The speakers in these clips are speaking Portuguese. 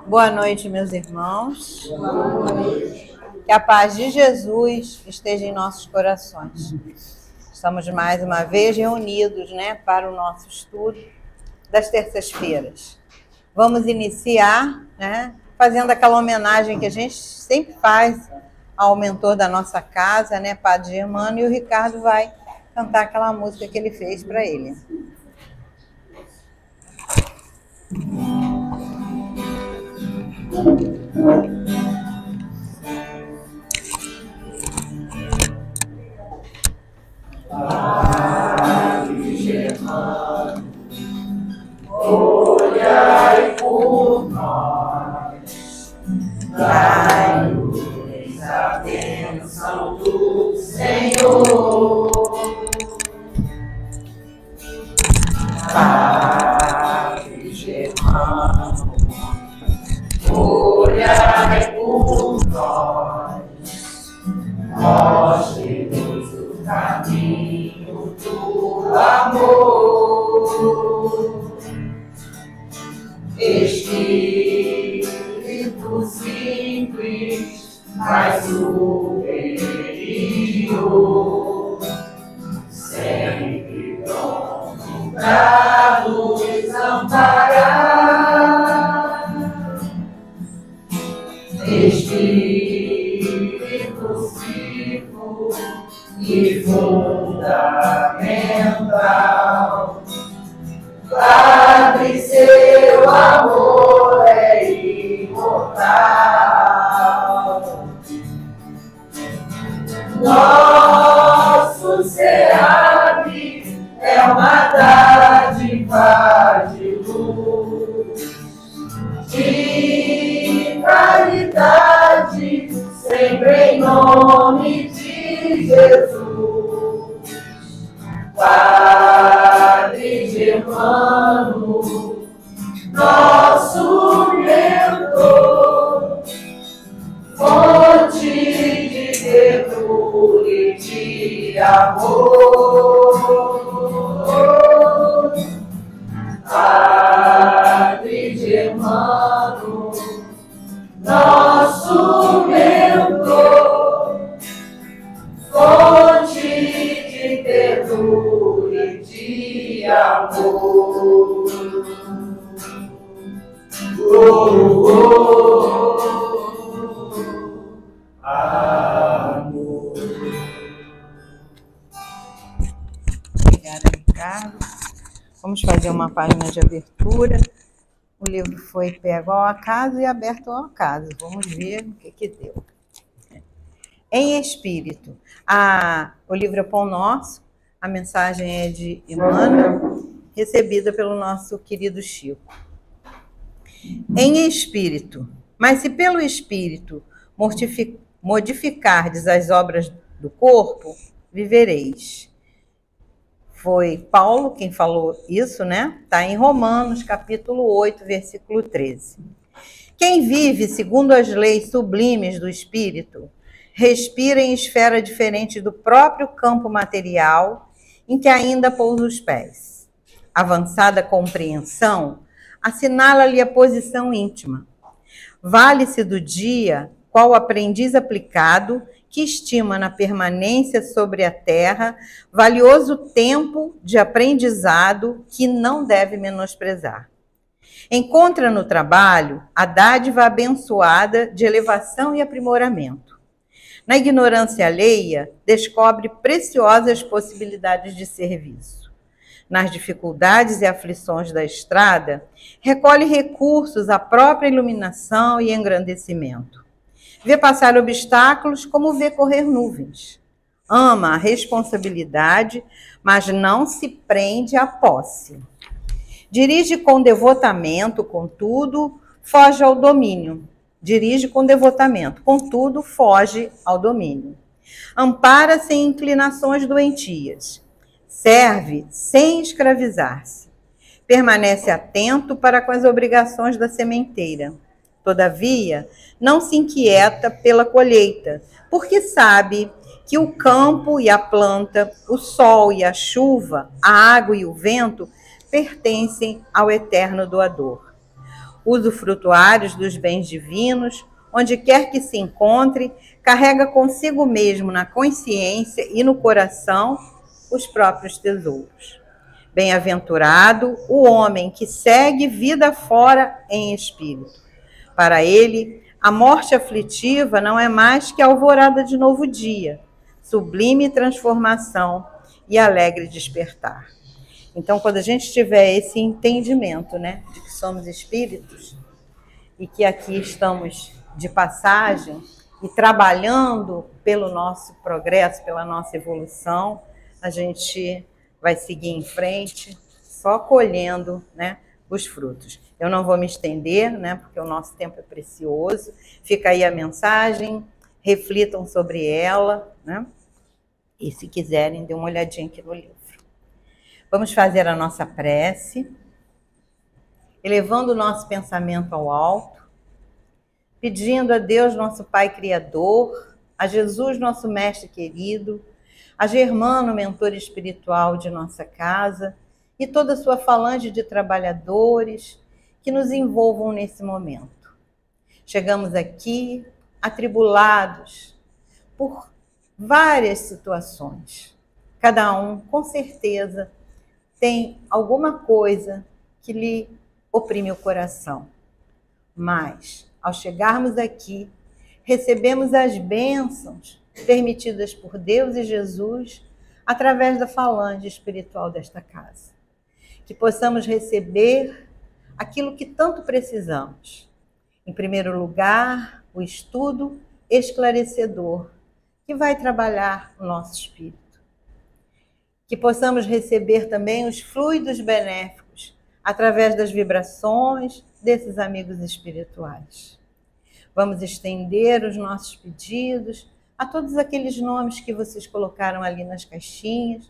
Boa noite, meus irmãos. Que a paz de Jesus esteja em nossos corações. Estamos mais uma vez reunidos, para o nosso estudo das terças-feiras. Vamos iniciar, fazendo aquela homenagem que a gente sempre faz ao mentor da nossa casa, Padre Germano, e o Ricardo vai cantar aquela música que ele fez para ele. Padre Germano, olhai por nós, dai-nos a bênção do Senhor. Padre Germano, olhai por nós, mostre-nos o caminho do amor. Espírito simples, mas superior, sempre pronto pra nos amparar. Espírito vivo e fundamental, Padre, seu amor é imortal. Nosso SEAB é uma dádiva de luz, de caridade, sempre em nome de Jesus. Padre Germano, nosso mentor, fonte de ternura e de amor. Padre Germano, nosso mentor, fonte de ternura e de amor. Amor. Obrigada, Ricardo. Vamos fazer uma página de abertura. O livro foi pego ao acaso e aberto ao acaso. Vamos ver o que deu. Em espírito. O livro é Pão Nosso. A mensagem é de Emmanuel, recebida pelo nosso querido Chico. Em espírito. Mas se pelo espírito modificardes as obras do corpo, vivereis. Foi Paulo quem falou isso, Está em Romanos, capítulo 8, versículo 13. Quem vive segundo as leis sublimes do espírito, respira em esfera diferente do próprio campo material em que ainda pousa os pés. Avançada compreensão assinala-lhe a posição íntima. Vale-se do dia, qual aprendiz aplicado, que estima na permanência sobre a terra valioso tempo de aprendizado que não deve menosprezar. Encontra no trabalho a dádiva abençoada de elevação e aprimoramento. Na ignorância alheia, descobre preciosas possibilidades de serviço. Nas dificuldades e aflições da estrada, recolhe recursos à própria iluminação e engrandecimento. Vê passar obstáculos como vê correr nuvens. Ama a responsabilidade, mas não se prende à posse. Dirige com devotamento, contudo, foge ao domínio. Dirige com devotamento, contudo, foge ao domínio. Ampara sem inclinações doentias. Serve sem escravizar-se. Permanece atento para com as obrigações da sementeira. Todavia, não se inquieta pela colheita, porque sabe que o campo e a planta, o sol e a chuva, a água e o vento pertencem ao eterno doador. usufrutuários dos bens divinos, onde quer que se encontre, carrega consigo mesmo na consciência e no coração os próprios tesouros. Bem-aventurado o homem que segue vida fora em espírito. Para ele, a morte aflitiva não é mais que a alvorada de novo dia, sublime transformação e alegre despertar. Então, quando a gente tiver esse entendimento, né, de que somos espíritos e que aqui estamos de passagem e trabalhando pelo nosso progresso, pela nossa evolução, a gente vai seguir em frente, só colhendo, né, os frutos. Eu não vou me estender, né, porque o nosso tempo é precioso. Fica aí a mensagem, reflitam sobre ela, né? E se quiserem, dê uma olhadinha aqui no livro. Vamos fazer a nossa prece, elevando o nosso pensamento ao alto, pedindo a Deus, nosso Pai Criador, a Jesus, nosso Mestre querido, a Germano, mentor espiritual de nossa casa, e toda a sua falange de trabalhadores que nos envolvam nesse momento. Chegamos aqui atribulados por várias situações. Cada um, com certeza, tem alguma coisa que lhe oprime o coração. Mas, ao chegarmos aqui, recebemos as bênçãos permitidas por Deus e Jesus através da falange espiritual desta casa. Que possamos receber aquilo que tanto precisamos. Em primeiro lugar, o estudo esclarecedor, que vai trabalhar o nosso espírito. Que possamos receber também os fluidos benéficos através das vibrações desses amigos espirituais. Vamos estender os nossos pedidos a todos aqueles nomes que vocês colocaram ali nas caixinhas,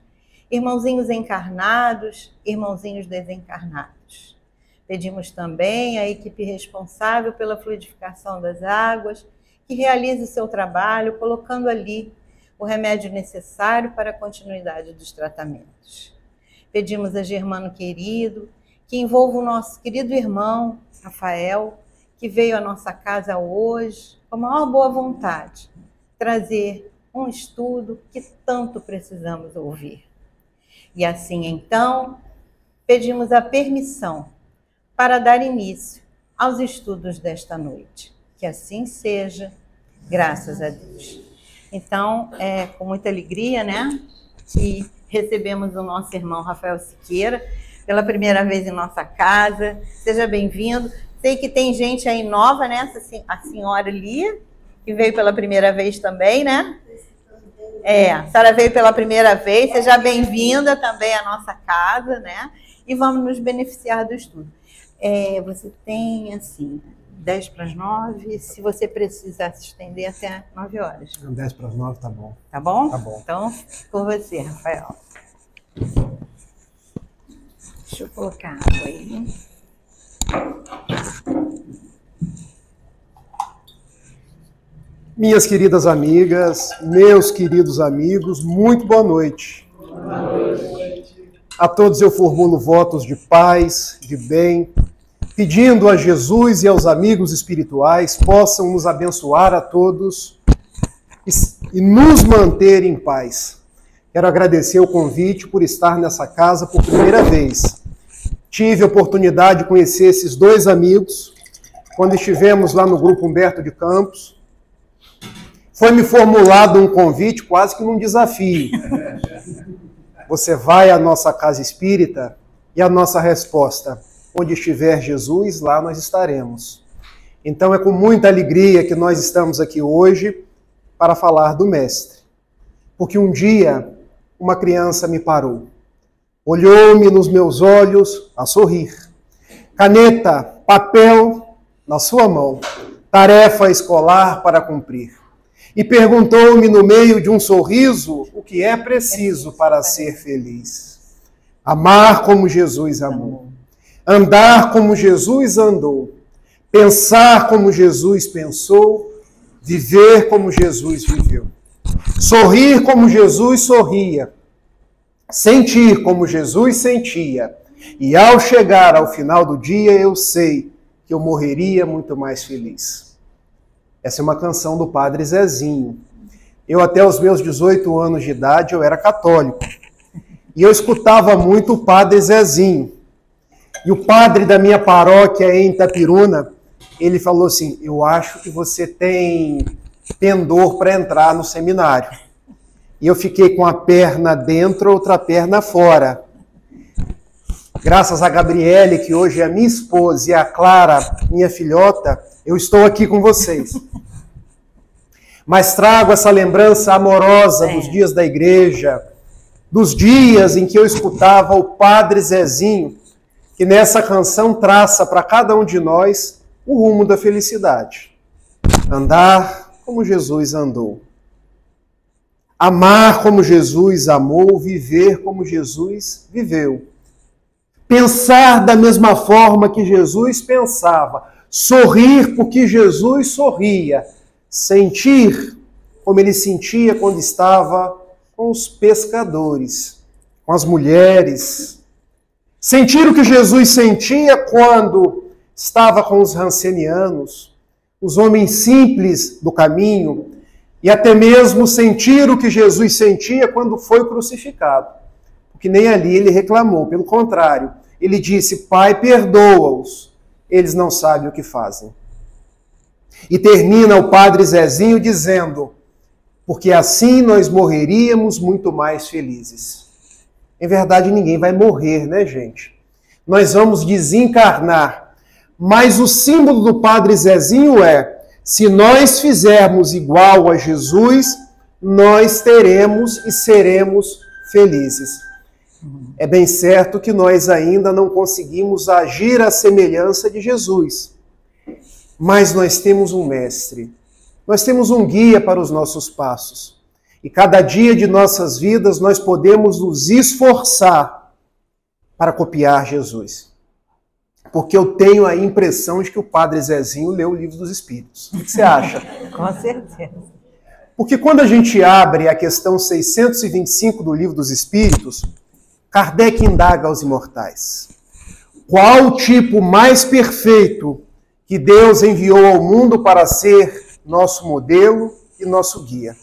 irmãozinhos encarnados, irmãozinhos desencarnados. Pedimos também à equipe responsável pela fluidificação das águas, que realize o seu trabalho, colocando ali o remédio necessário para a continuidade dos tratamentos. Pedimos a Germano querido, que envolva o nosso querido irmão, Rafael, que veio à nossa casa hoje, com a maior boa vontade, trazer um estudo que tanto precisamos ouvir. E assim, então, pedimos a permissão para dar início aos estudos desta noite. Que assim seja, graças a Deus. Então, é com muita alegria, né, que recebemos o nosso irmão Rafael Siqueira, pela primeira vez em nossa casa. Seja bem-vindo. Sei que tem gente aí nova, né, a senhora ali, que veio pela primeira vez também, né? A senhora veio pela primeira vez, seja bem-vinda também à nossa casa, né? E vamos nos beneficiar do estudo. Você tem, assim, 10 para as 9, se você precisar se estender até 9 horas. 10 para as 9, tá bom. Tá bom? Tá bom. Então, com você, Rafael. Deixa eu colocar água aí. Minhas queridas amigas, meus queridos amigos, muito boa noite. Boa noite. A todos eu formulo votos de paz, de bem, pedindo a Jesus e aos amigos espirituais possam nos abençoar a todos e nos manter em paz. Quero agradecer o convite por estar nessa casa por primeira vez. Tive a oportunidade de conhecer esses dois amigos quando estivemos lá no Grupo Humberto de Campos. Foi-me formulado um convite quase que num desafio. Você vai à nossa casa espírita? E a nossa resposta: onde estiver Jesus, lá nós estaremos. Então é com muita alegria que nós estamos aqui hoje para falar do Mestre. Porque um dia uma criança me parou, olhou-me nos meus olhos a sorrir. Caneta, papel na sua mão, tarefa escolar para cumprir. E perguntou-me no meio de um sorriso o que é preciso para ser feliz. Amar como Jesus amou. Andar como Jesus andou. Pensar como Jesus pensou. Viver como Jesus viveu. Sorrir como Jesus sorria. Sentir como Jesus sentia. E ao chegar ao final do dia eu sei que eu morreria muito mais feliz. Essa é uma canção do Padre Zezinho. Eu, até os meus 18 anos de idade, eu era católico. E eu escutava muito o Padre Zezinho. E o padre da minha paróquia em Itapiruna, ele falou assim, eu acho que você tem pendor para entrar no seminário. E eu fiquei com a perna dentro, outra perna fora. Graças a Gabriele, que hoje é a minha esposa, e a Clara, minha filhota, eu estou aqui com vocês. Mas trago essa lembrança amorosa dos dias da igreja, dos dias em que eu escutava o Padre Zezinho, que nessa canção traça para cada um de nós o rumo da felicidade. Andar como Jesus andou. Amar como Jesus amou, viver como Jesus viveu. Pensar da mesma forma que Jesus pensava, sorrir porque Jesus sorria, sentir como ele sentia quando estava com os pescadores, com as mulheres. Sentir o que Jesus sentia quando estava com os rancenianos, os homens simples do caminho, e até mesmo sentir o que Jesus sentia quando foi crucificado. Porque nem ali ele reclamou, pelo contrário, ele disse, Pai, perdoa-os, eles não sabem o que fazem. E termina o Padre Zezinho dizendo, porque assim nós morreríamos muito mais felizes. Em verdade, ninguém vai morrer, né, gente? Nós vamos desencarnar. Mas o símbolo do Padre Zezinho é, se nós fizermos igual a Jesus, nós teremos e seremos felizes. É bem certo que nós ainda não conseguimos agir à semelhança de Jesus. Mas nós temos um mestre. Nós temos um guia para os nossos passos. E cada dia de nossas vidas nós podemos nos esforçar para copiar Jesus. Porque eu tenho a impressão de que o Padre Zezinho leu o Livro dos Espíritos. O que você acha? Com certeza. Porque quando a gente abre a questão 625 do Livro dos Espíritos, Kardec indaga aos imortais. Qual o tipo mais perfeito que Deus enviou ao mundo para ser nosso modelo e nosso guia?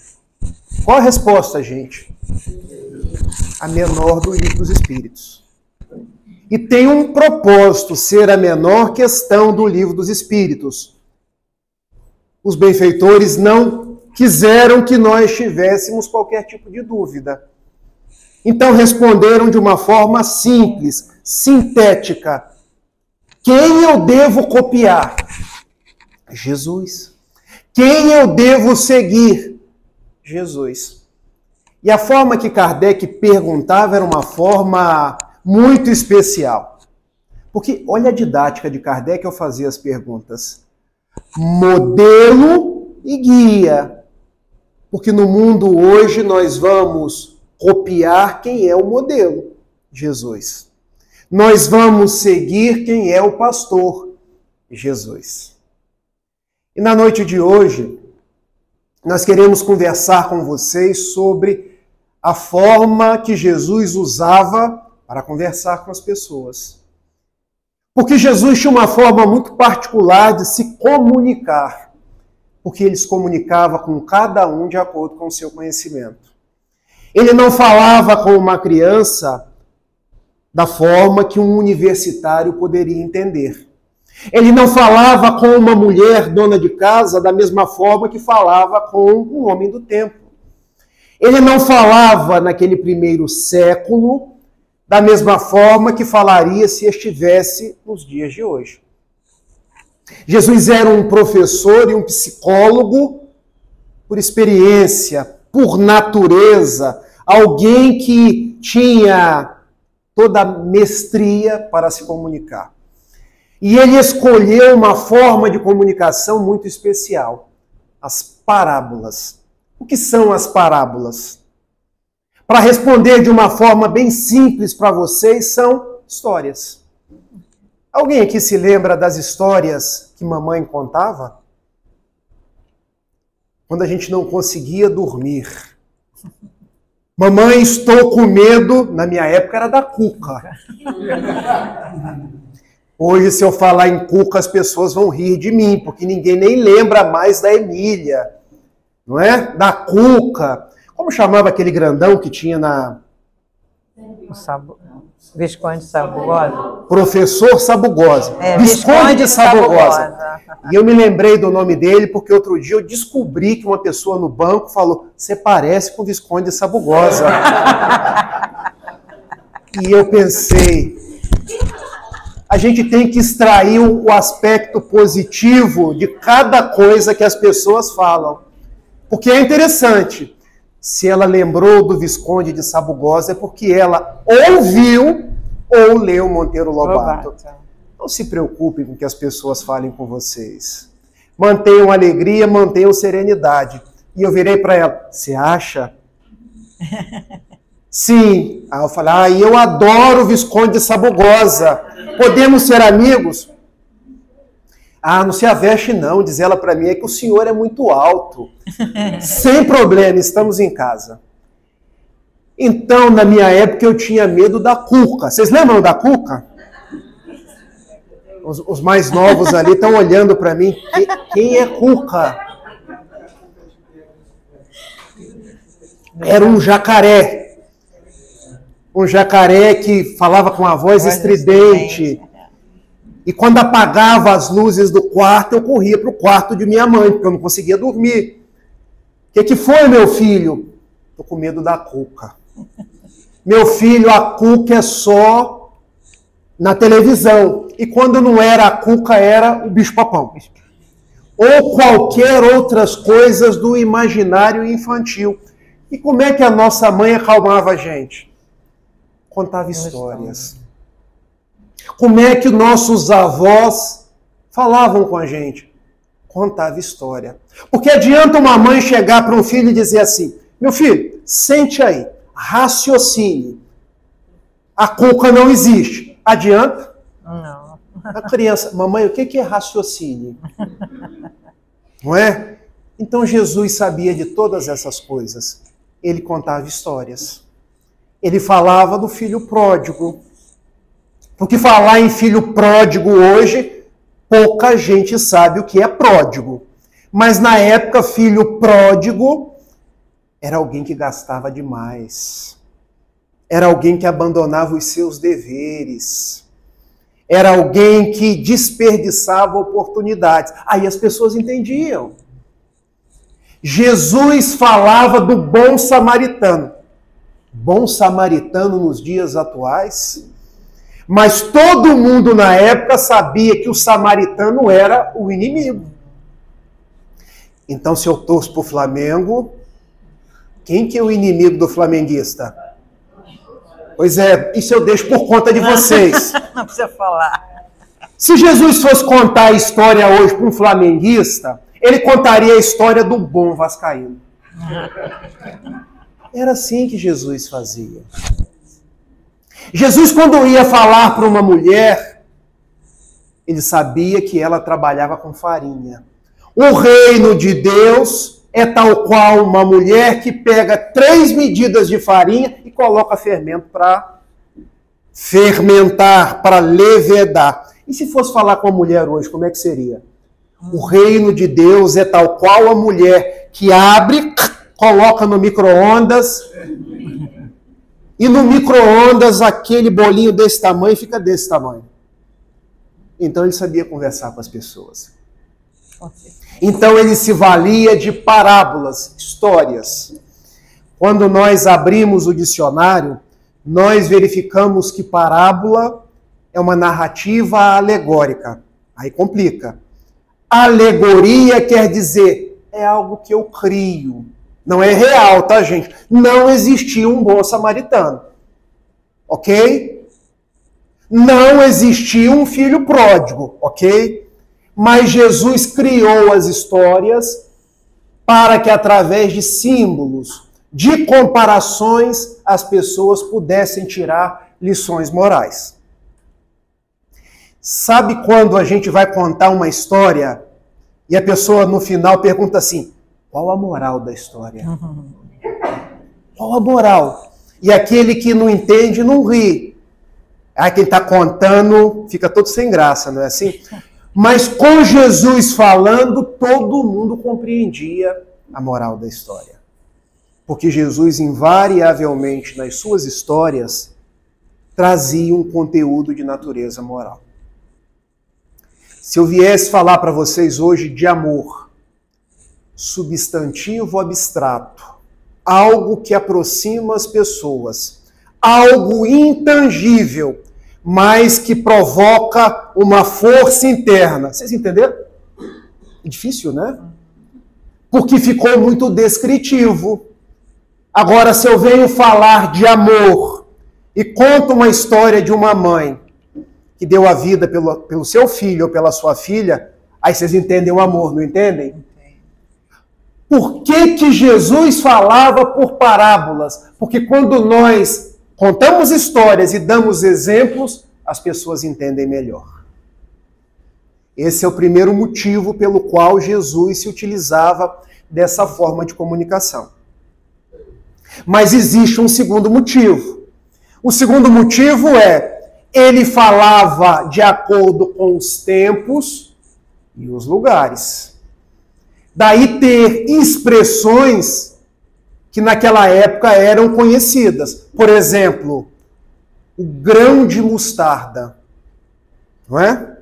Qual a resposta, gente? A menor do Livro dos Espíritos. E tem um propósito, ser a menor questão do Livro dos Espíritos. Os benfeitores não quiseram que nós tivéssemos qualquer tipo de dúvida. Então responderam de uma forma simples, sintética. Quem eu devo copiar? Jesus. Quem eu devo seguir? Jesus. E a forma que Kardec perguntava era uma forma muito especial. Porque olha a didática de Kardec ao fazer as perguntas. Modelo e guia. Porque no mundo hoje nós vamos copiar quem é o modelo, Jesus. Nós vamos seguir quem é o pastor, Jesus. E na noite de hoje, nós queremos conversar com vocês sobre a forma que Jesus usava para conversar com as pessoas. Porque Jesus tinha uma forma muito particular de se comunicar, porque ele se comunicava com cada um de acordo com o seu conhecimento. Ele não falava com uma criança da forma que um universitário poderia entender. Ele não falava com uma mulher dona de casa da mesma forma que falava com um homem do tempo. Ele não falava naquele primeiro século da mesma forma que falaria se estivesse nos dias de hoje. Jesus era um professor e um psicólogo por experiência, por natureza, alguém que tinha toda a mestria para se comunicar. E ele escolheu uma forma de comunicação muito especial, as parábolas. O que são as parábolas? Para responder de uma forma bem simples para vocês, são histórias. Alguém aqui se lembra das histórias que mamãe contava? Quando a gente não conseguia dormir. Mamãe, estou com medo, na minha época era da cuca. Hoje, se eu falar em Cuca, as pessoas vão rir de mim, porque ninguém nem lembra mais da Emília, não é? Da Cuca. Como chamava aquele grandão que tinha na... Visconde Sabugosa? Professor Sabugosa. É, Visconde de Sabugosa. E eu me lembrei do nome dele porque outro dia eu descobri que uma pessoa no banco falou: você parece com o Visconde de Sabugosa. E eu pensei, a gente tem que extrair o aspecto positivo de cada coisa que as pessoas falam. Porque é interessante. Se ela lembrou do Visconde de Sabugosa é porque ela ouviu ou leu Monteiro Lobato. Não se preocupem com o que as pessoas falem com vocês. Mantenham alegria, mantenham serenidade. E eu virei para ela: você acha? Sim. Aí eu falei: eu adoro o Visconde de Sabugosa. Podemos ser amigos? Não se aveste não, diz ela para mim, é que o senhor é muito alto. Sem problema, estamos em casa. Então, na minha época, eu tinha medo da Cuca. Vocês lembram da Cuca? Os mais novos ali estão olhando para mim. Quem é Cuca? Era um jacaré. Um jacaré que falava com a voz estridente. E quando apagava as luzes do quarto, eu corria para o quarto de minha mãe, porque eu não conseguia dormir. O que foi, meu filho? Estou com medo da Cuca. Meu filho, a Cuca é só na televisão. E quando não era a Cuca, era o bicho-papão. Ou qualquer outras coisas do imaginário infantil. E como é que a nossa mãe acalmava a gente? Contava histórias. Como é que nossos avós falavam com a gente? Contava história. Porque adianta uma mãe chegar para um filho e dizer assim: meu filho, sente aí, raciocine. A Cuca não existe. Adianta? Não. A criança: mamãe, o que é raciocínio? Não é? Então Jesus sabia de todas essas coisas. Ele contava histórias. Ele falava do filho pródigo. Porque falar em filho pródigo hoje, pouca gente sabe o que é pródigo. Mas na época, filho pródigo era alguém que gastava demais. Era alguém que abandonava os seus deveres. Era alguém que desperdiçava oportunidades. Aí as pessoas entendiam. Jesus falava do bom samaritano. Bom samaritano nos dias atuais. Mas todo mundo na época sabia que o samaritano era o inimigo. Então, se eu torço para o Flamengo, quem que é o inimigo do flamenguista? Pois é, isso eu deixo por conta de vocês. Não precisa falar. Se Jesus fosse contar a história hoje para um flamenguista, ele contaria a história do bom vascaíno. Era assim que Jesus fazia. Jesus, quando ia falar para uma mulher, ele sabia que ela trabalhava com farinha. O reino de Deus é tal qual uma mulher que pega 3 medidas de farinha e coloca fermento para fermentar, para levedar. E se fosse falar com a mulher hoje, como é que seria? O reino de Deus é tal qual a mulher que abre, coloca no micro-ondas, e no micro-ondas aquele bolinho desse tamanho fica desse tamanho. Então ele sabia conversar com as pessoas. Então ele se valia de parábolas, histórias. Quando nós abrimos o dicionário, nós verificamos que parábola é uma narrativa alegórica. Aí complica. Alegoria quer dizer, é algo que eu crio. Não é real, tá, gente? Não existia um bom samaritano. Ok? Não existia um filho pródigo. Ok? Mas Jesus criou as histórias para que, através de símbolos, de comparações, as pessoas pudessem tirar lições morais. Sabe quando a gente vai contar uma história e a pessoa no final pergunta assim: qual a moral da história? Qual a moral? E aquele que não entende não ri. Aí quem está contando fica todo sem graça, não é assim? Mas com Jesus falando, todo mundo compreendia a moral da história. Porque Jesus, invariavelmente, nas suas histórias, trazia um conteúdo de natureza moral. Se eu viesse falar para vocês hoje de amor, substantivo abstrato, algo que aproxima as pessoas, algo intangível, mas que provoca uma força interna. Vocês entenderam? É difícil, né? Porque ficou muito descritivo. Agora, se eu venho falar de amor e conto uma história de uma mãe que deu a vida pelo seu filho ou pela sua filha, aí vocês entendem o amor, não entendem? Por que Jesus falava por parábolas? Porque quando nós contamos histórias e damos exemplos, as pessoas entendem melhor. Esse é o primeiro motivo pelo qual Jesus se utilizava dessa forma de comunicação. Mas existe um segundo motivo. O segundo motivo é, ele falava de acordo com os tempos e os lugares. Daí ter expressões que naquela época eram conhecidas. Por exemplo, o grão de mostarda. Não é?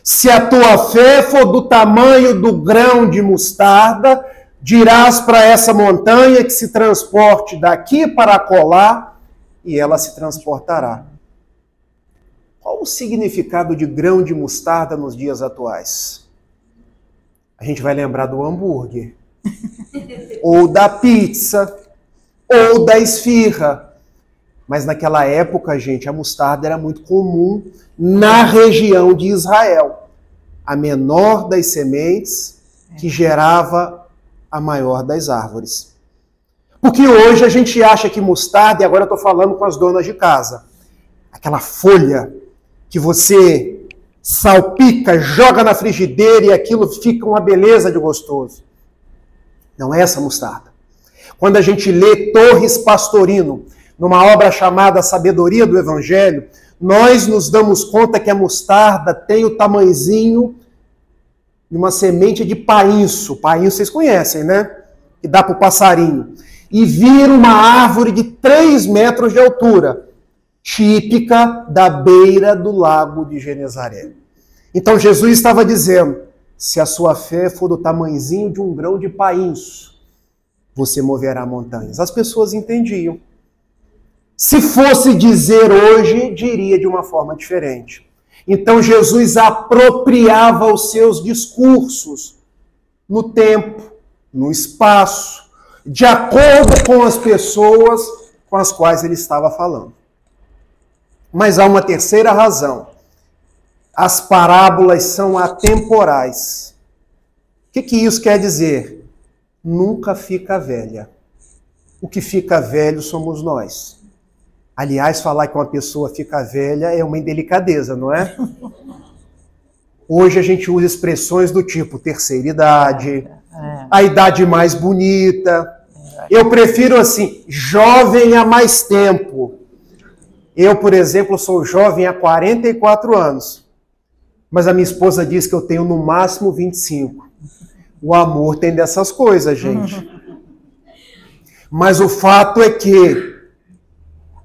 Se a tua fé for do tamanho do grão de mostarda, dirás para essa montanha que se transporte daqui para acolá, e ela se transportará. Qual o significado de grão de mostarda nos dias atuais? A gente vai lembrar do hambúrguer, ou da pizza, ou da esfirra. Mas naquela época, gente, a mostarda era muito comum na região de Israel. A menor das sementes que gerava a maior das árvores. Porque hoje a gente acha que mostarda, e agora eu estou falando com as donas de casa, aquela folha que você salpica, joga na frigideira e aquilo fica uma beleza de gostoso. Não é essa mostarda. Quando a gente lê Torres Pastorino, numa obra chamada Sabedoria do Evangelho, nós nos damos conta que a mostarda tem o tamanhozinho de uma semente de painço. Painço vocês conhecem, né? Que dá para o passarinho. E vira uma árvore de 3 metros de altura, típica da beira do lago de Genezaré. Então Jesus estava dizendo, se a sua fé for do tamanhozinho de um grão de painço, você moverá montanhas. As pessoas entendiam. Se fosse dizer hoje, diria de uma forma diferente. Então Jesus apropriava os seus discursos no tempo, no espaço, de acordo com as pessoas com as quais ele estava falando. Mas há uma terceira razão. As parábolas são atemporais. O que isso quer dizer? Nunca fica velha. O que fica velho somos nós. Aliás, falar que uma pessoa fica velha é uma indelicadeza, não é? Hoje a gente usa expressões do tipo terceira idade, a idade mais bonita. Eu prefiro assim, jovem há mais tempo. Eu, por exemplo, sou jovem há 44 anos. Mas a minha esposa diz que eu tenho no máximo 25. O amor tem dessas coisas, gente. Mas o fato é que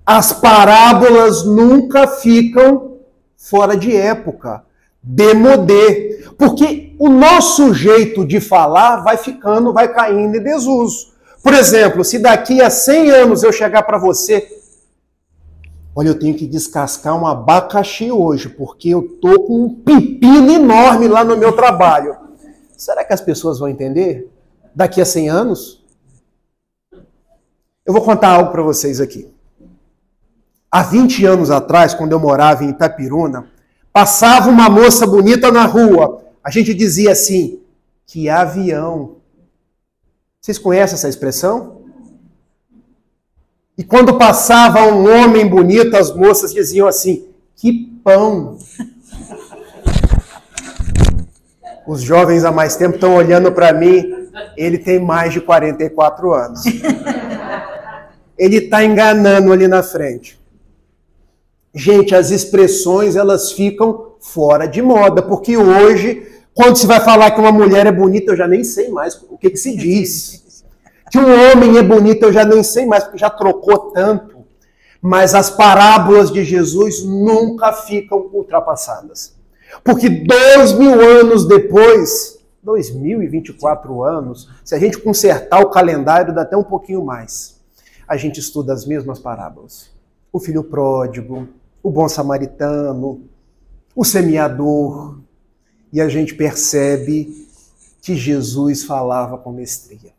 as parábolas nunca ficam fora de época, démodé. Porque o nosso jeito de falar vai ficando, vai caindo em desuso. Por exemplo, se daqui a 100 anos eu chegar para você, olha, eu tenho que descascar um abacaxi hoje, porque eu tô com um pepino enorme lá no meu trabalho. Será que as pessoas vão entender? Daqui a 100 anos? Eu vou contar algo para vocês aqui. Há 20 anos atrás, quando eu morava em Itapiruna, passava uma moça bonita na rua. A gente dizia assim, que avião. Vocês conhecem essa expressão? E quando passava um homem bonito, as moças diziam assim, que pão. Os jovens há mais tempo estão olhando para mim, ele tem mais de 44 anos. Ele está enganando ali na frente. Gente, as expressões, elas ficam fora de moda, porque hoje, quando se vai falar que uma mulher é bonita, eu já nem sei mais o que se diz. Que um homem é bonito, eu já nem sei mais, porque já trocou tanto. Mas as parábolas de Jesus nunca ficam ultrapassadas. Porque 2000 anos depois, 2024 anos, se a gente consertar o calendário, dá até um pouquinho mais. A gente estuda as mesmas parábolas. O filho pródigo, o bom samaritano, o semeador. E a gente percebe que Jesus falava com mestria.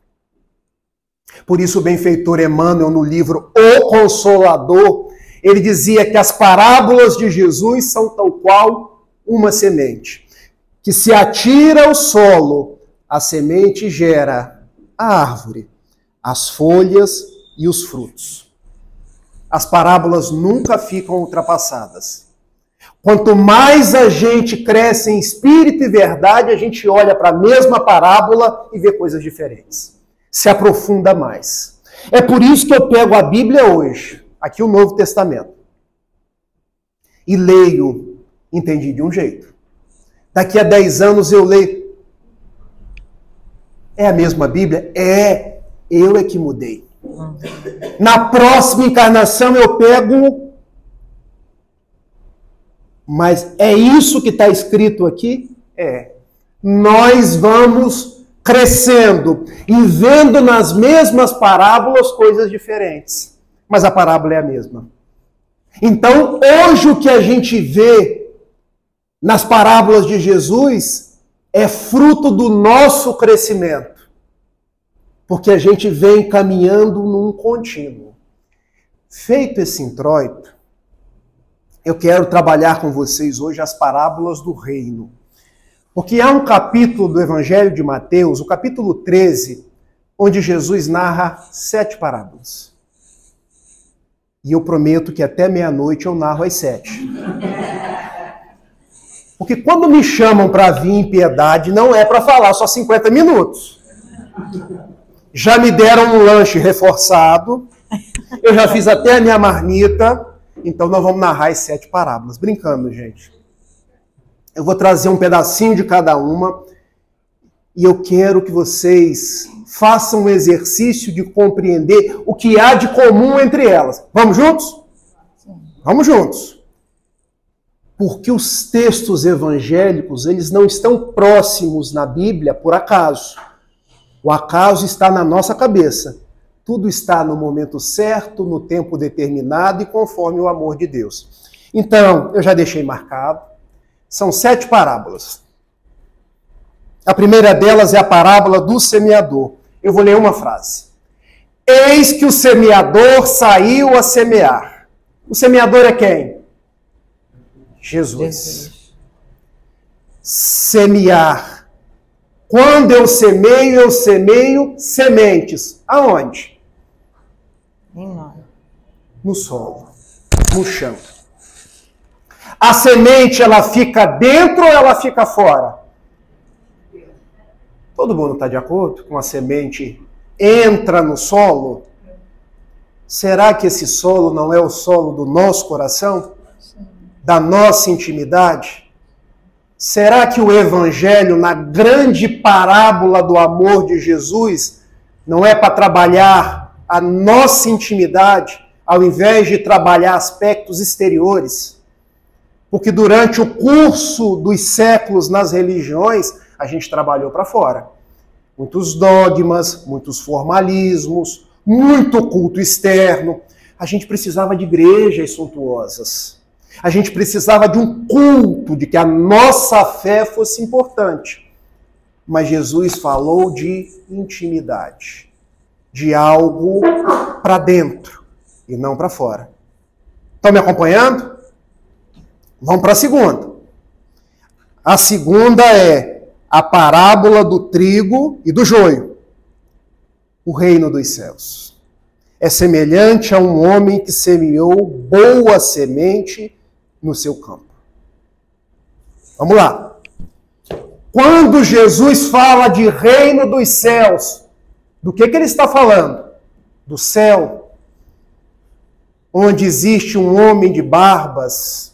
Por isso o benfeitor Emmanuel, no livro O Consolador, ele dizia que as parábolas de Jesus são tal qual uma semente, que se atira ao solo, a semente gera a árvore, as folhas e os frutos. As parábolas nunca ficam ultrapassadas. Quanto mais a gente cresce em espírito e verdade, a gente olha para a mesma parábola e vê coisas diferentes. Se aprofunda mais. É por isso que eu pego a Bíblia hoje, aqui o Novo Testamento, e leio, entendi de um jeito. Daqui a 10 anos eu leio. É a mesma Bíblia? Eu é que mudei. Na próxima encarnação eu pego, mas é isso que está escrito aqui? É. Nós vamos crescendo e vendo nas mesmas parábolas coisas diferentes. Mas a parábola é a mesma. Então, hoje o que a gente vê nas parábolas de Jesus é fruto do nosso crescimento. Porque a gente vem caminhando num contínuo. Feito esse introito, eu quero trabalhar com vocês hoje as parábolas do reino. Porque há um capítulo do Evangelho de Mateus, o capítulo 13, onde Jesus narra 7 parábolas. E eu prometo que até meia-noite eu narro as 7. Porque quando me chamam para vir em piedade, não é para falar só 50 minutos. Já me deram um lanche reforçado, eu já fiz até a minha marmita, então nós vamos narrar as 7 parábolas. Brincando, gente. Eu vou trazer um pedacinho de cada uma e eu quero que vocês façam um exercício de compreender o que há de comum entre elas. Vamos juntos? Vamos juntos. Porque os textos evangélicos, eles não estão próximos na Bíblia por acaso. O acaso está na nossa cabeça. Tudo está no momento certo, no tempo determinado e conforme o amor de Deus. Então, eu já deixei marcado. São 7 parábolas. A primeira delas é a parábola do semeador. Eu vou ler uma frase. Eis que o semeador saiu a semear. O semeador é quem? Jesus. Semear. Quando eu semeio sementes. Aonde? No solo, no chão. A semente, ela fica dentro ou ela fica fora? Todo mundo está de acordo com a semente entra no solo? Será que esse solo não é o solo do nosso coração? Da nossa intimidade? Será que o Evangelho, na grande parábola do amor de Jesus, não é para trabalhar a nossa intimidade, ao invés de trabalhar aspectos exteriores? Porque durante o curso dos séculos nas religiões, a gente trabalhou para fora. Muitos dogmas, muitos formalismos, muito culto externo. A gente precisava de igrejas suntuosas. A gente precisava de um culto, de que a nossa fé fosse importante. Mas Jesus falou de intimidade, de algo para dentro e não para fora. Estão me acompanhando? Vamos para a segunda. A segunda é a parábola do trigo e do joio. O reino dos céus. É semelhante a um homem que semeou boa semente no seu campo. Vamos lá. Quando Jesus fala de reino dos céus, do que ele está falando? Do céu. onde existe um homem de barbas,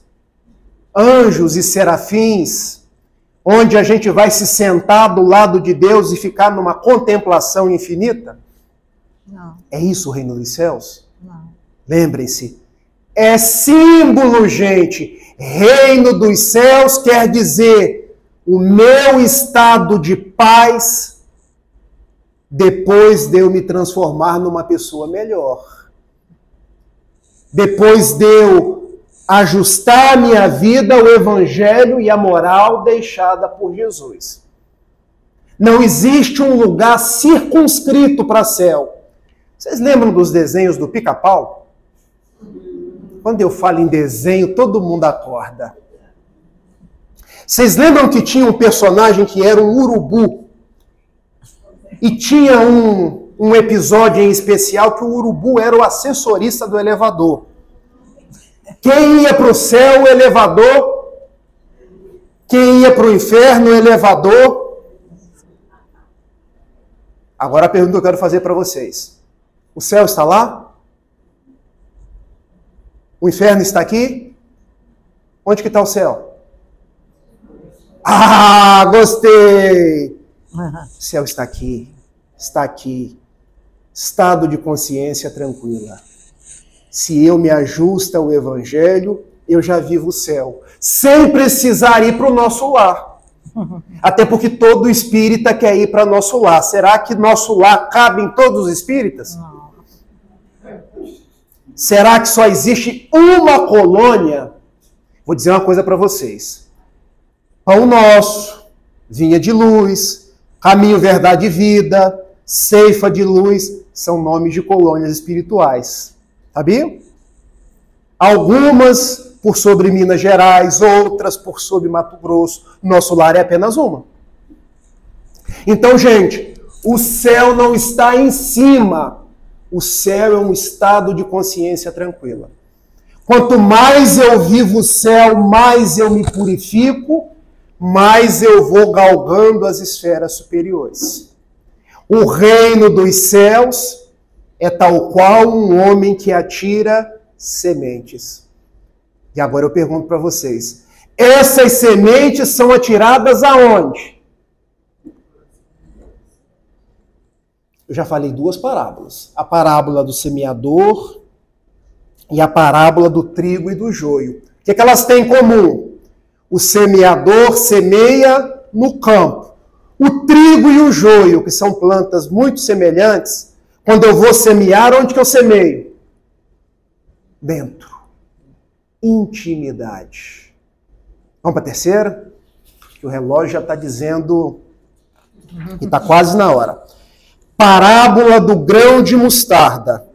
anjos e serafins, onde a gente vai se sentar do lado de Deus e ficar numa contemplação infinita? Não. É isso o reino dos céus? Não. Lembrem-se, é símbolo, gente. Reino dos céus quer dizer o meu estado de paz depois de eu me transformar numa pessoa melhor. Depois de eu ajustar a minha vida ao evangelho e à moral deixada por Jesus. Não existe um lugar circunscrito para céu. Vocês lembram dos desenhos do Pica-Pau? Quando eu falo em desenho, todo mundo acorda. Vocês lembram que tinha um personagem que era um urubu? E tinha um episódio em especial que o urubu era o assessorista do elevador. Quem ia para o céu, o elevador. Quem ia para o inferno, o elevador. Agora a pergunta que eu quero fazer para vocês. O céu está lá? O inferno está aqui? Onde que está o céu? Ah, gostei! O céu está aqui. Está aqui. Estado de consciência tranquila. Se eu me ajusto ao evangelho, eu já vivo o céu. Sem precisar ir para o nosso lar. Até porque todo espírita quer ir para nosso lar. Será que nosso lar cabe em todos os espíritas? Não. Será que só existe uma colônia? Vou dizer uma coisa para vocês. Pão Nosso, Vinha de Luz, Caminho, Verdade e Vida, Ceifa de Luz, são nomes de colônias espirituais. Sabia? Algumas por sobre Minas Gerais, outras por sobre Mato Grosso. Nosso lar é apenas uma. Então, gente, o céu não está em cima. O céu é um estado de consciência tranquila. Quanto mais eu vivo o céu, mais eu me purifico, mais eu vou galgando as esferas superiores. O reino dos céus é tal qual um homem que atira sementes. E agora eu pergunto para vocês, essas sementes são atiradas aonde? Eu já falei duas parábolas. A parábola do semeador e a parábola do trigo e do joio. O que elas têm em comum? O semeador semeia no campo. O trigo e o joio, que são plantas muito semelhantes, quando eu vou semear, onde que eu semeio? Dentro. Intimidade. Vamos para a terceira? Que o relógio já está dizendo que está quase na hora. Parábola do grão de mostarda.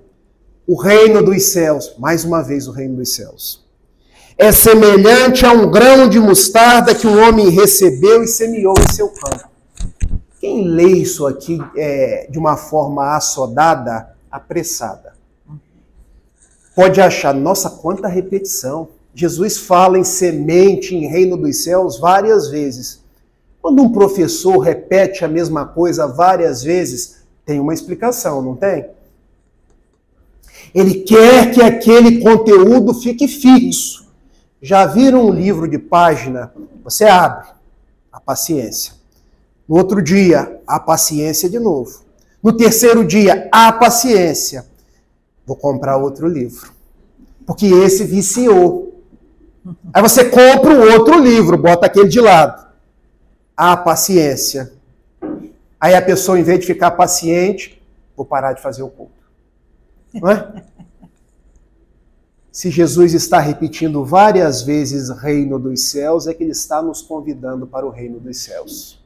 O reino dos céus, mais uma vez o reino dos céus, é semelhante a um grão de mostarda que um homem recebeu e semeou em seu campo. Quem lê isso aqui de uma forma assodada, apressada, pode achar, nossa, quanta repetição. Jesus fala em semente, em reino dos céus várias vezes. Quando um professor repete a mesma coisa várias vezes, tem uma explicação, não tem? Ele quer que aquele conteúdo fique fixo. Já viram um livro de página? Você abre, a paciência. No outro dia, a paciência de novo. No terceiro dia, a paciência. Vou comprar outro livro. Porque esse viciou. Aí você compra o outro livro, bota aquele de lado. A paciência. Aí a pessoa, em vez de ficar paciente, vou parar de fazer o culto. Não é? Se Jesus está repetindo várias vezes reino dos céus, é que ele está nos convidando para o reino dos céus.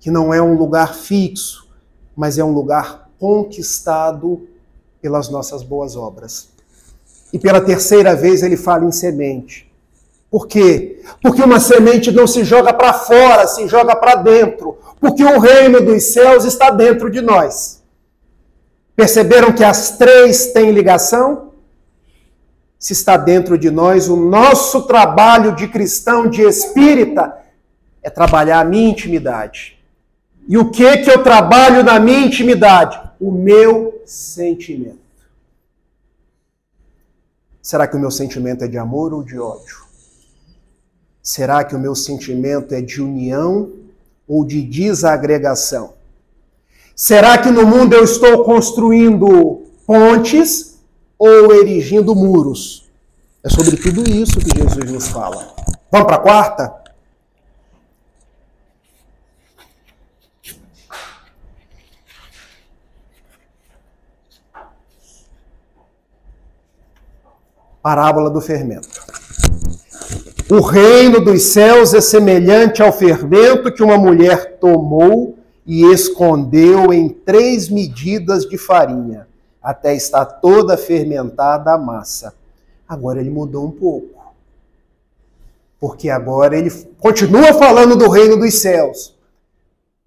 Que não é um lugar fixo, mas é um lugar conquistado pelas nossas boas obras. E pela terceira vez ele fala em semente. Por quê? Porque uma semente não se joga para fora, se joga para dentro. Porque o reino dos céus está dentro de nós. Perceberam que as três têm ligação? Se está dentro de nós, o nosso trabalho de cristão, de espírita, é trabalhar a minha intimidade. E o que eu trabalho na minha intimidade? O meu sentimento. Será que o meu sentimento é de amor ou de ódio? Será que o meu sentimento é de união ou de desagregação? Será que no mundo eu estou construindo pontes ou erigindo muros? É sobre tudo isso que Jesus nos fala. Vamos para a quarta? Parábola do fermento. O reino dos céus é semelhante ao fermento que uma mulher tomou e escondeu em 3 medidas de farinha, até estar toda fermentada a massa. Agora ele mudou um pouco. Porque agora ele continua falando do reino dos céus,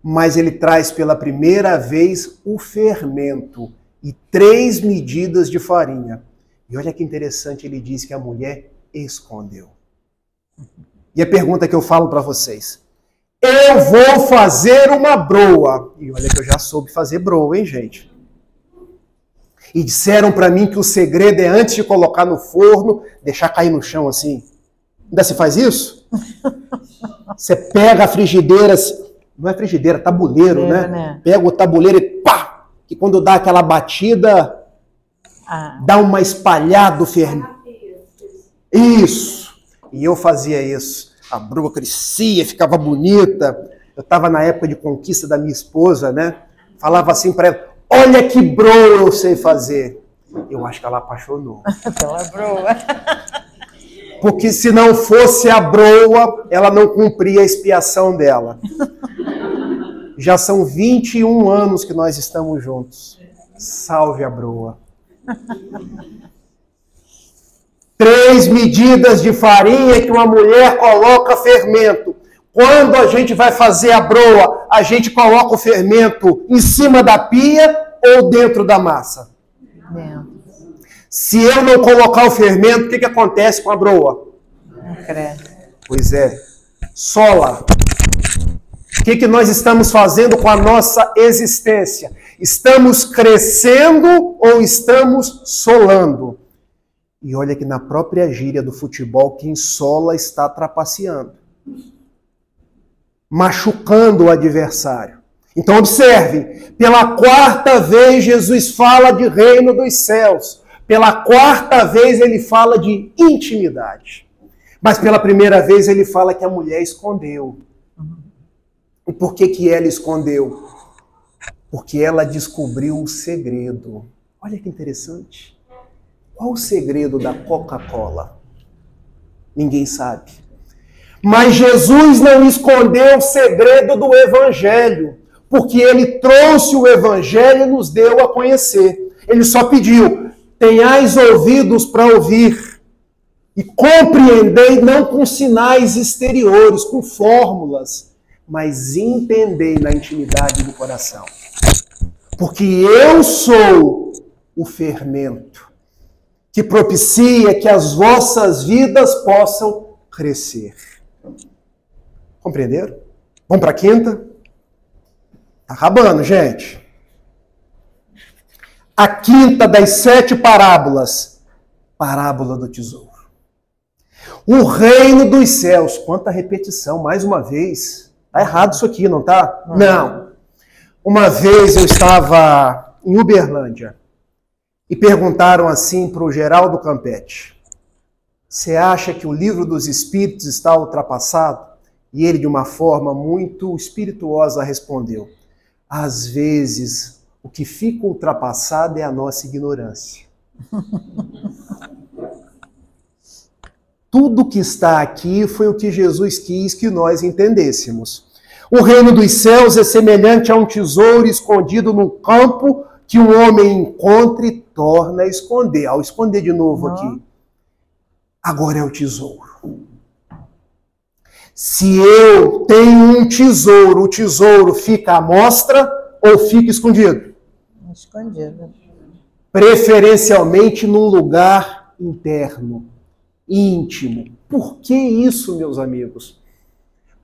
mas ele traz pela primeira vez o fermento e 3 medidas de farinha. E olha que interessante, ele diz que a mulher escondeu. E a pergunta que eu falo para vocês: eu vou fazer uma broa. E olha que eu já soube fazer broa, hein, gente? E disseram para mim que o segredo é, antes de colocar no forno, deixar cair no chão assim. Ainda se faz isso? Você pega a frigideira, não é frigideira, tabuleiro, né? Pega o tabuleiro e pá! Que quando dá aquela batida, dá uma espalhada do fermento. Isso! E eu fazia isso. A broa crescia, ficava bonita. Eu estava na época de conquista da minha esposa, né? Falava assim para ela: olha que broa eu sei fazer. Eu acho que ela apaixonou. Pela broa. Porque se não fosse a broa, ela não cumpria a expiação dela. Já são 21 anos que nós estamos juntos. Salve a broa. 3 medidas de farinha que uma mulher coloca fermento. Quando a gente vai fazer a broa, a gente coloca o fermento em cima da pia ou dentro da massa? Dentro. Se eu não colocar o fermento, o que acontece com a broa? Não cresce. Pois é. Sola. O que nós estamos fazendo com a nossa existência? Estamos crescendo ou estamos solando? E olha que na própria gíria do futebol, quem sola está trapaceando, machucando o adversário. Então observe, pela 4ª vez Jesus fala de reino dos céus. Pela 4ª vez ele fala de intimidade. Mas pela primeira vez ele fala que a mulher escondeu. E por que ela escondeu? Porque ela descobriu um segredo. Olha que interessante. Qual o segredo da Coca-Cola? Ninguém sabe. Mas Jesus não escondeu o segredo do Evangelho, porque ele trouxe o Evangelho e nos deu a conhecer. Ele só pediu: tenhais ouvidos para ouvir e compreendei, não com sinais exteriores, com fórmulas, mas entendei na intimidade do coração. Porque eu sou o fermento que propicia que as vossas vidas possam crescer. Compreenderam? Vamos para a 5ª? Está acabando, gente. A 5ª das 7 parábolas. Parábola do tesouro. O reino dos céus. Quanta repetição, mais uma vez. Está errado isso aqui, não está? Não. Uma vez eu estava em Uberlândia e perguntaram assim para o Geraldo Campete: você acha que o livro dos Espíritos está ultrapassado? E ele, de uma forma muito espirituosa, respondeu: às vezes, o que fica ultrapassado é a nossa ignorância. Tudo que está aqui foi o que Jesus quis que nós entendêssemos. O reino dos céus é semelhante a um tesouro escondido no campo que um homem encontra e torna a esconder. Ao esconder de novo aqui. Agora é o tesouro. Se eu tenho um tesouro, o tesouro fica à mostra ou fica escondido? Escondido. Preferencialmente num lugar interno, íntimo. Por que isso, meus amigos?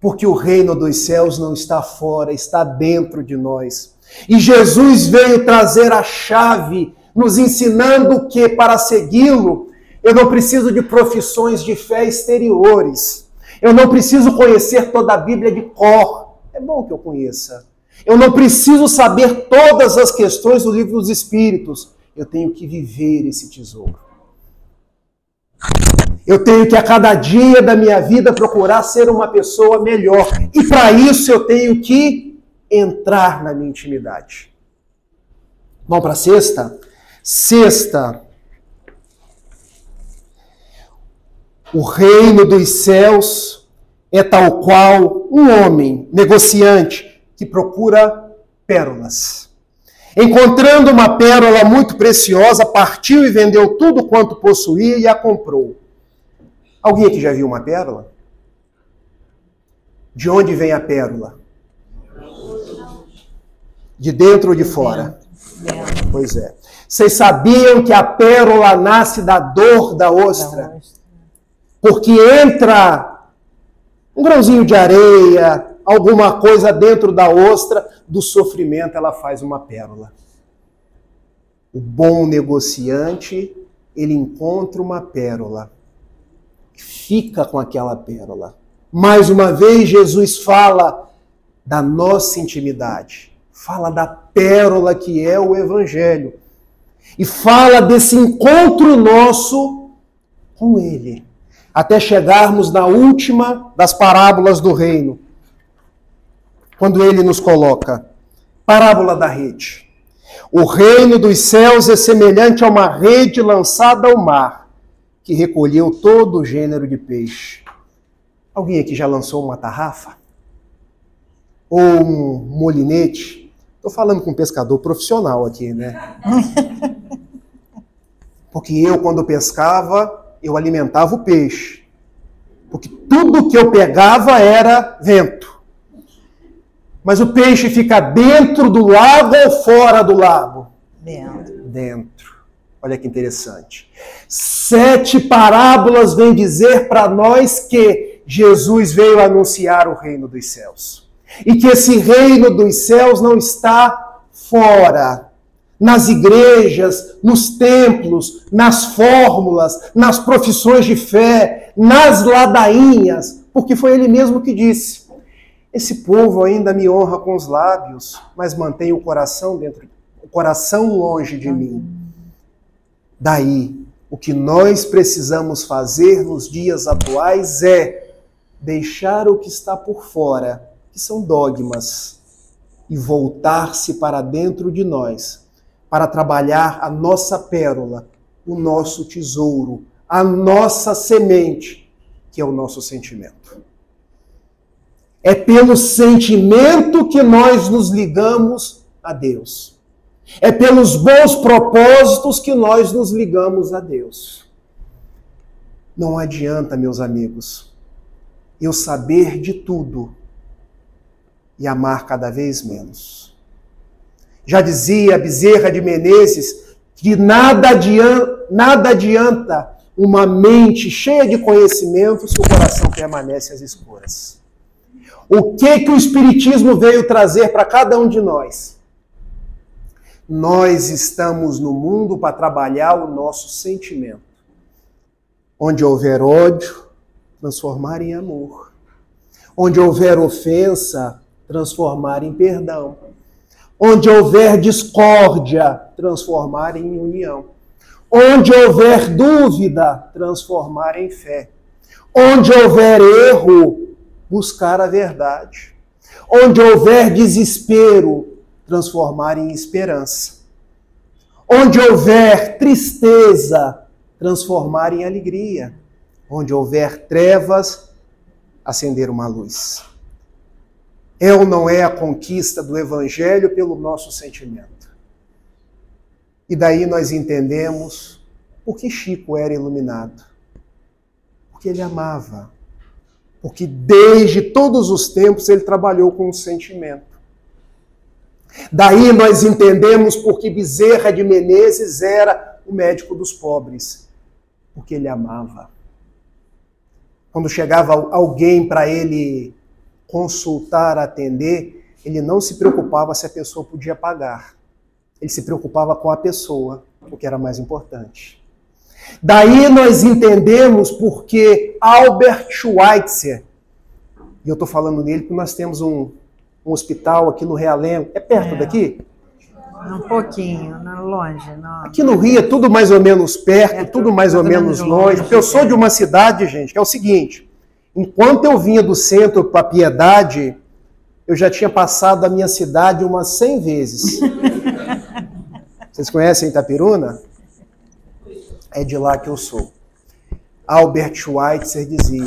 Porque o reino dos céus não está fora, está dentro de nós. E Jesus veio trazer a chave, nos ensinando que para segui-lo, Eu não preciso de profissões de fé exteriores. Eu não preciso conhecer toda a Bíblia de cor. É bom que eu conheça. Eu não preciso saber todas as questões do livro dos Espíritos. Eu tenho que viver esse tesouro. Eu tenho que a cada dia da minha vida procurar ser uma pessoa melhor. E para isso eu tenho que entrar na minha intimidade. Vamos para a sexta? Sexta. O reino dos céus é tal qual um homem negociante que procura pérolas. Encontrando uma pérola muito preciosa, partiu e vendeu tudo quanto possuía e a comprou. Alguém aqui já viu uma pérola? De onde vem a pérola? De dentro ou de fora? Pois é. Vocês sabiam que a pérola nasce da dor da ostra? Porque entra um grãozinho de areia, alguma coisa dentro da ostra, do sofrimento ela faz uma pérola. O bom negociante, ele encontra uma pérola. Fica com aquela pérola. Mais uma vez, Jesus fala da nossa intimidade. Fala da pérola que é o Evangelho. E fala desse encontro nosso com Ele. Até chegarmos na última das parábolas do reino. Quando Ele nos coloca. Parábola da rede. O reino dos céus é semelhante a uma rede lançada ao mar, que recolheu todo o gênero de peixe. Alguém aqui já lançou uma tarrafa? Ou um molinete? Estou falando com um pescador profissional aqui, né? Porque eu, quando pescava, eu alimentava o peixe. Porque tudo que eu pegava era vento. Mas o peixe fica dentro do lago ou fora do lago? Dentro. Olha que interessante. 7 parábolas vêm dizer para nós que Jesus veio anunciar o reino dos céus. E que esse reino dos céus não está fora, nas igrejas, nos templos, nas fórmulas, nas profissões de fé, nas ladainhas, porque foi ele mesmo que disse: esse povo ainda me honra com os lábios, mas mantém o coração longe de mim. Daí, o que nós precisamos fazer nos dias atuais é deixar o que está por fora, que são dogmas, e voltar-se para dentro de nós, para trabalhar a nossa pérola, o nosso tesouro, a nossa semente, que é o nosso sentimento. É pelo sentimento que nós nos ligamos a Deus. É pelos bons propósitos que nós nos ligamos a Deus. Não adianta, meus amigos, eu saber de tudo e amar cada vez menos. Já dizia Bezerra de Menezes que nada adianta uma mente cheia de conhecimento se o coração permanece às escuras. O que o Espiritismo veio trazer para cada um de nós? Nós estamos no mundo para trabalhar o nosso sentimento. Onde houver ódio, transformar em amor. Onde houver ofensa, transformar em perdão. Onde houver discórdia, transformar em união. Onde houver dúvida, transformar em fé. Onde houver erro, buscar a verdade. Onde houver desespero, transformar em esperança. Onde houver tristeza, transformar em alegria. Onde houver trevas, acender uma luz. É ou não é a conquista do Evangelho pelo nosso sentimento? E daí nós entendemos por que Chico era iluminado. Porque ele amava. Porque desde todos os tempos ele trabalhou com o sentimento. Daí nós entendemos por que Bezerra de Menezes era o médico dos pobres. Porque ele amava. Quando chegava alguém para ele consultar, atender, ele não se preocupava se a pessoa podia pagar. Ele se preocupava com a pessoa, o que era mais importante. Daí nós entendemos porque Albert Schweitzer, e eu estou falando nele porque nós temos um hospital aqui no Realengo, é perto daqui? Um pouquinho, não longe. Não. Aqui no Rio é tudo mais ou menos perto, tudo mais ou menos longe, porque eu sou de uma cidade, gente, que é o seguinte, enquanto eu vinha do centro para Piedade, eu já tinha passado a minha cidade umas 100 vezes. Vocês conhecem Itapiruna? É de lá que eu sou. Albert Schweitzer dizia,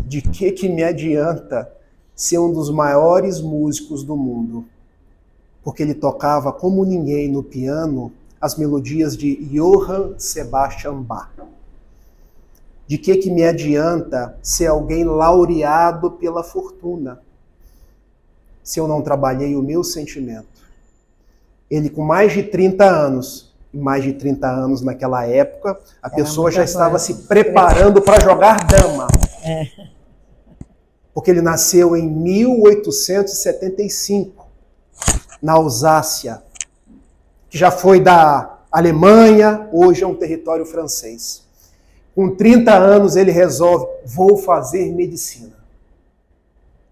de que me adianta ser um dos maiores músicos do mundo? Porque ele tocava como ninguém no piano as melodias de Johann Sebastian Bach. De que me adianta ser alguém laureado pela fortuna, se eu não trabalhei o meu sentimento? Ele com mais de 30 anos, mais de 30 anos naquela época, a pessoa já estava se preparando para jogar dama. Porque ele nasceu em 1875, na Alsácia, que já foi da Alemanha, hoje é um território francês. Com 30 anos ele resolve, vou fazer medicina.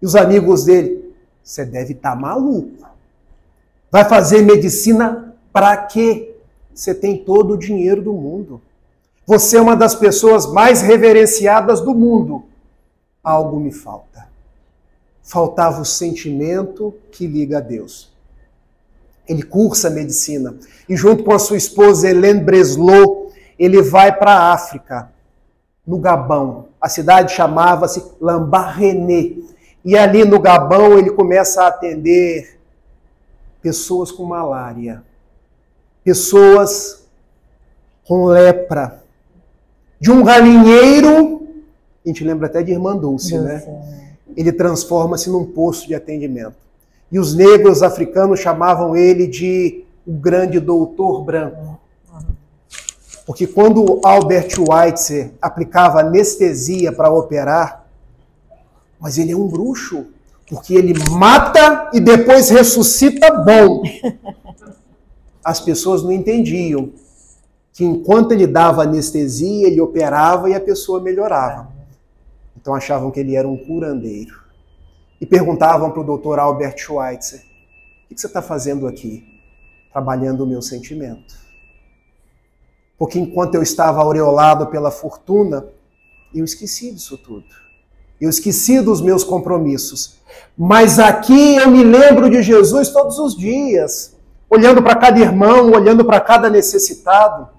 E os amigos dele, você deve estar maluco. Vai fazer medicina para quê? Você tem todo o dinheiro do mundo. Você é uma das pessoas mais reverenciadas do mundo. Algo me falta. Faltava o sentimento que liga a Deus. Ele cursa medicina. E junto com a sua esposa Hélène Breslau, ele vai para a África, no Gabão. A cidade chamava-se Lambaréné. E ali no Gabão ele começa a atender pessoas com malária, pessoas com lepra. De um galinheiro, a gente lembra até de Irmã Dulce, né? Ele transforma-se num posto de atendimento. E os negros africanos chamavam ele de o grande doutor branco. Porque quando Albert Schweitzer aplicava anestesia para operar, mas ele é um bruxo, porque ele mata e depois ressuscita bom. As pessoas não entendiam que enquanto ele dava anestesia, ele operava e a pessoa melhorava. Então achavam que ele era um curandeiro. E perguntavam para o doutor Albert Schweitzer, o que você está fazendo aqui? Trabalhando o meu sentimento. Porque enquanto eu estava aureolado pela fortuna, eu esqueci disso tudo. Eu esqueci dos meus compromissos. Mas aqui eu me lembro de Jesus todos os dias, olhando para cada irmão, olhando para cada necessitado.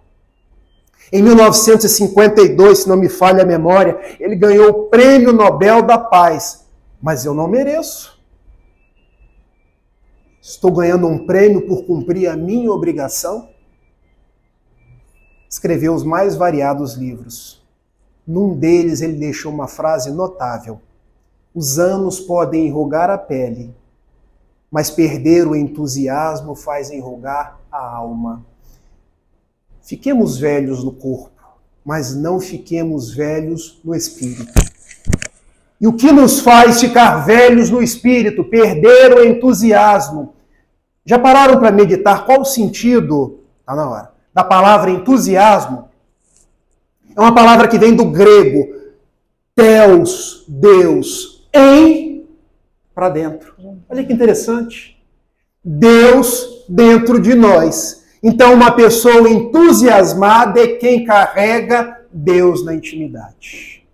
Em 1952, se não me falha a memória, ele ganhou o Prêmio Nobel da Paz. Mas eu não mereço. Estou ganhando um prêmio por cumprir a minha obrigação? Escreveu os mais variados livros. Num deles ele deixou uma frase notável. Os anos podem enrugar a pele, mas perder o entusiasmo faz enrugar a alma. Fiquemos velhos no corpo, mas não fiquemos velhos no espírito. E o que nos faz ficar velhos no espírito? Perder o entusiasmo. Já pararam para meditar qual o sentido, está na hora, da palavra entusiasmo? É uma palavra que vem do grego, theos, Deus, em, para dentro. Olha que interessante. Deus dentro de nós. Então uma pessoa entusiasmada é quem carrega Deus na intimidade.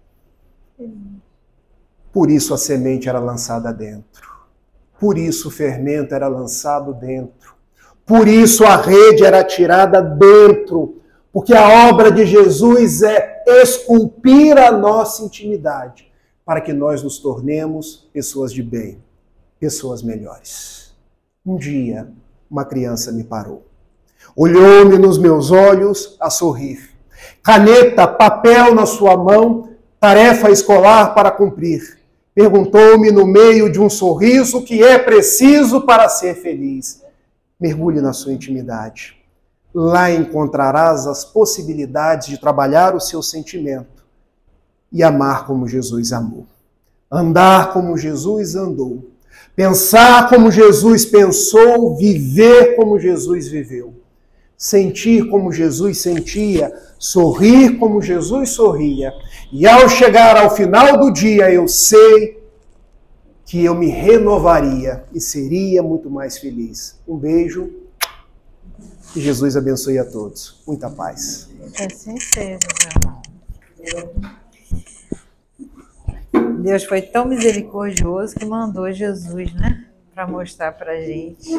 Por isso a semente era lançada dentro. Por isso o fermento era lançado dentro. Por isso a rede era tirada dentro. Porque a obra de Jesus é esculpir a nossa intimidade para que nós nos tornemos pessoas de bem, pessoas melhores. Um dia, uma criança me parou. Olhou-me nos meus olhos a sorrir. Caneta, papel na sua mão, tarefa escolar para cumprir. Perguntou-me no meio de um sorriso o que é preciso para ser feliz. Mergulhe na sua intimidade. Lá encontrarás as possibilidades de trabalhar o seu sentimento e amar como Jesus amou. Andar como Jesus andou. Pensar como Jesus pensou, viver como Jesus viveu. sentir como Jesus sentia, sorrir como Jesus sorria. E ao chegar ao final do dia, eu sei que eu me renovaria e seria muito mais feliz. Um beijo. Que Jesus abençoe a todos. Muita paz. Que assim seja, meu irmão. Deus foi tão misericordioso que mandou Jesus, né? Para mostrar para a gente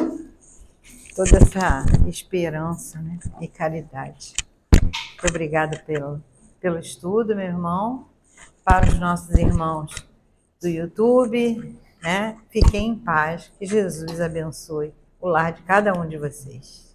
toda essa esperança, né? E caridade. Muito obrigada pelo estudo, meu irmão. Para os nossos irmãos do YouTube, né? Fiquem em paz. Que Jesus abençoe o lar de cada um de vocês.